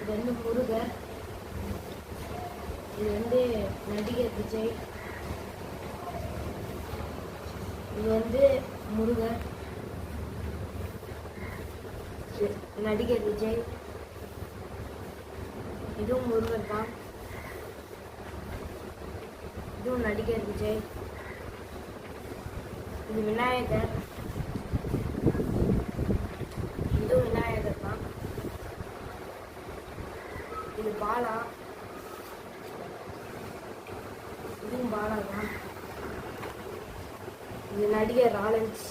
இது வந்து முருகர். இது வந்து நடிகர் விஜய். இது வந்து முருகர், நடிகர் விஜய். இதுவும் முருகர் தான். இதுவும் நடிகர் விஜய். இது விநாயகர். இதுவும் விநாயகர் தான். இது பாலா. இதுவும் பாலா தான். இது நடிகர் லாரன்ஸ்.